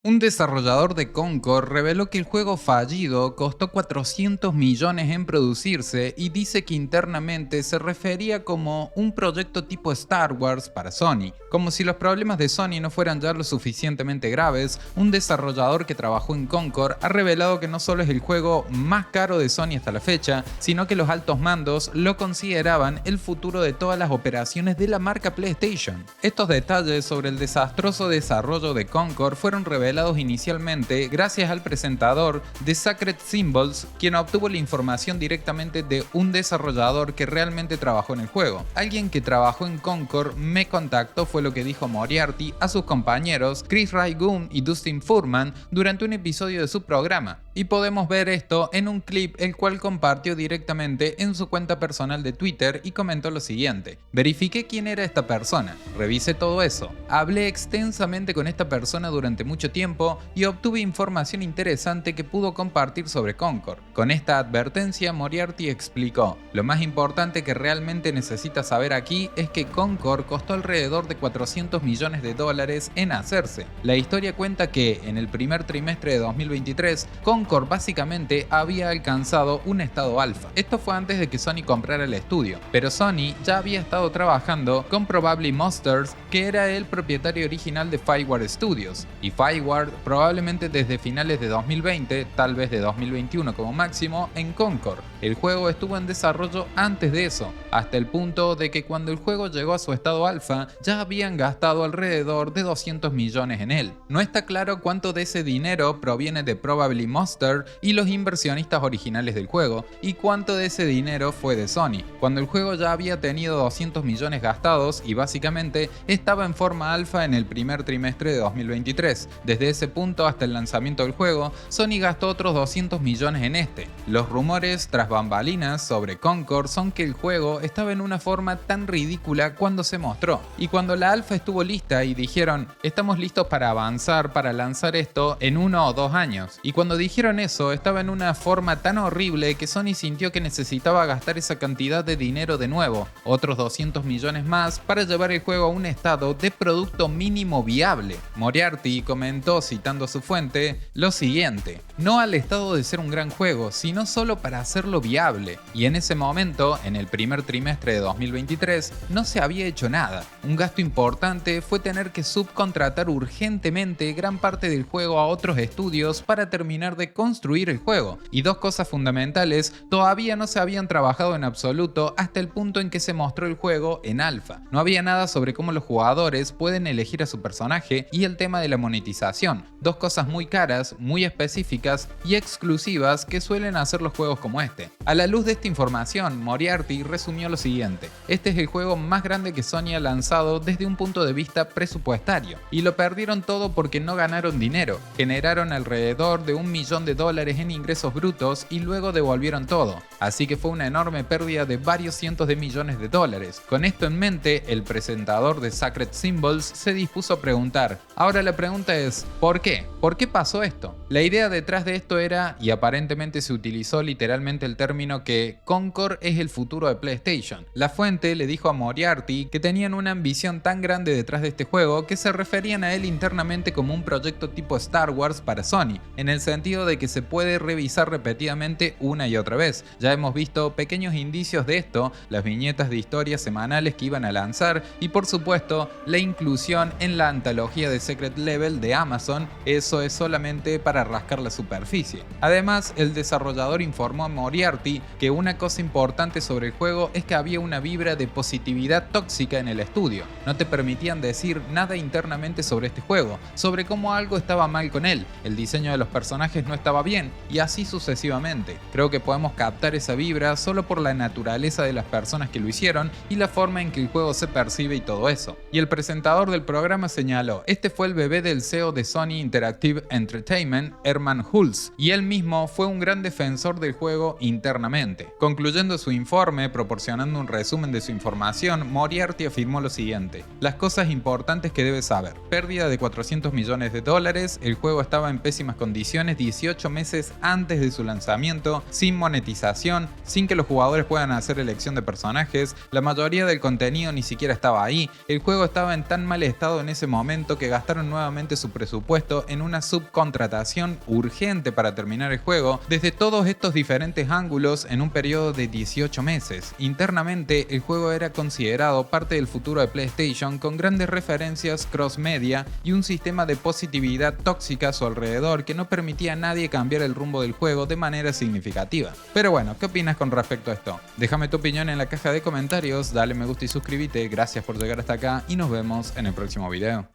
Un desarrollador de Concord reveló que el juego fallido costó 400 millones en producirse y dice que internamente se refería como un proyecto tipo Star Wars para Sony. Como si los problemas de Sony no fueran ya lo suficientemente graves, un desarrollador que trabajó en Concord ha revelado que no solo es el juego más caro de Sony hasta la fecha, sino que los altos mandos lo consideraban el futuro de todas las operaciones de la marca PlayStation. Estos detalles sobre el desastroso desarrollo de Concord fueron revelados inicialmente gracias al presentador de Sacred Symbols, quien obtuvo la información directamente de un desarrollador que realmente trabajó en el juego. Alguien que trabajó en Concord me contactó, fue lo que dijo Moriarty a sus compañeros Chris Ray-Gun y Dustin Furman durante un episodio de su programa. Y podemos ver esto en un clip el cual compartió directamente en su cuenta personal de Twitter y comentó lo siguiente: verifiqué quién era esta persona, revisé todo eso, hablé extensamente con esta persona durante mucho tiempo y obtuve información interesante que pudo compartir sobre Concord. Con esta advertencia, Moriarty explicó: lo más importante que realmente necesitas saber aquí es que Concord costó alrededor de 400 millones de dólares en hacerse. La historia cuenta que en el primer trimestre de 2023, Concord básicamente había alcanzado un estado alfa. Esto fue antes de que Sony comprara el estudio, pero Sony ya había estado trabajando con Probably Monsters, que era el propietario original de Fireware Studios, y Fireware probablemente desde finales de 2020, tal vez de 2021 como máximo, en Concord. El juego estuvo en desarrollo antes de eso, hasta el punto de que cuando el juego llegó a su estado alfa, ya habían gastado alrededor de 200 millones en él. No está claro cuánto de ese dinero proviene de Probably Monster y los inversionistas originales del juego, y cuánto de ese dinero fue de Sony, cuando el juego ya había tenido 200 millones gastados y básicamente estaba en forma alfa en el primer trimestre de 2023. Desde ese punto hasta el lanzamiento del juego, Sony gastó otros 200 millones en este. Los rumores tras bambalinas sobre Concord son que el juego estaba en una forma tan ridícula cuando se mostró, y cuando la alfa estuvo lista y dijeron estamos listos para avanzar para lanzar esto en 1 o 2 años, y cuando dijeron eso estaba en una forma tan horrible que Sony sintió que necesitaba gastar esa cantidad de dinero de nuevo, otros 200 millones más, para llevar el juego a un estado de producto mínimo viable. Moriarty comentó, citando a su fuente, lo siguiente: no al estado de ser un gran juego, sino solo para hacerlo viable, y en ese momento, en el primer trimestre de 2023, no se había hecho nada. Un gasto importante fue tener que subcontratar urgentemente gran parte del juego a otros estudios para terminar de construir el juego, y dos cosas fundamentales todavía no se habían trabajado en absoluto hasta el punto en que se mostró el juego en alfa. No había nada sobre cómo los jugadores pueden elegir a su personaje y el tema de la monetización, dos cosas muy caras, muy específicas y exclusivas que suelen hacer los juegos como este. A la luz de esta información, Moriarty resumió lo siguiente: este es el juego más grande que Sony ha lanzado desde un punto de vista presupuestario, y lo perdieron todo porque no ganaron dinero, generaron alrededor de $1 millón en ingresos brutos y luego devolvieron todo, así que fue una enorme pérdida de varios cientos de millones de dólares. Con esto en mente, el presentador de Sacred Symbols se dispuso a preguntar: ahora la pregunta es, ¿por qué? ¿Por qué pasó esto? La idea detrás de esto era, y aparentemente se utilizó literalmente el término, que Concord es el futuro de PlayStation. La fuente le dijo a Moriarty que tenían una ambición tan grande detrás de este juego que se referían a él internamente como un proyecto tipo Star Wars para Sony, en el sentido de que se puede revisar repetidamente una y otra vez. Ya hemos visto pequeños indicios de esto, las viñetas de historias semanales que iban a lanzar, y por supuesto la inclusión en la antología de Secret Level de Amazon. Eso es solamente para rascar la superficie. Además, el desarrollador informó a Moriarty que una cosa importante sobre el juego es que había una vibra de positividad tóxica en el estudio. No te permitían decir nada internamente sobre este juego, sobre cómo algo estaba mal con él, el diseño de los personajes no estaba bien, y así sucesivamente. Creo que podemos captar esa vibra solo por la naturaleza de las personas que lo hicieron y la forma en que el juego se percibe y todo eso. Y el presentador del programa señaló: este fue el bebé del CEO de Sony Interactive Entertainment, Herman Hulse, y él mismo fue un gran defensor del juego internamente. Concluyendo su informe, proporcionando un resumen de su información, Moriarty afirmó lo siguiente: las cosas importantes que debes saber: pérdida de 400 millones de dólares, el juego estaba en pésimas condiciones 18 18 meses antes de su lanzamiento, sin monetización, sin que los jugadores puedan hacer elección de personajes. La mayoría del contenido ni siquiera estaba ahí. El juego estaba en tan mal estado en ese momento que gastaron nuevamente su presupuesto en una subcontratación urgente para terminar el juego desde todos estos diferentes ángulos en un periodo de 18 meses. Internamente, el juego era considerado parte del futuro de PlayStation, con grandes referencias cross-media y un sistema de positividad tóxica a su alrededor que no permitía a nadie cambiar el rumbo del juego de manera significativa. Pero bueno, ¿qué opinas con respecto a esto? Déjame tu opinión en la caja de comentarios, dale me gusta y suscríbete. Gracias por llegar hasta acá y nos vemos en el próximo video.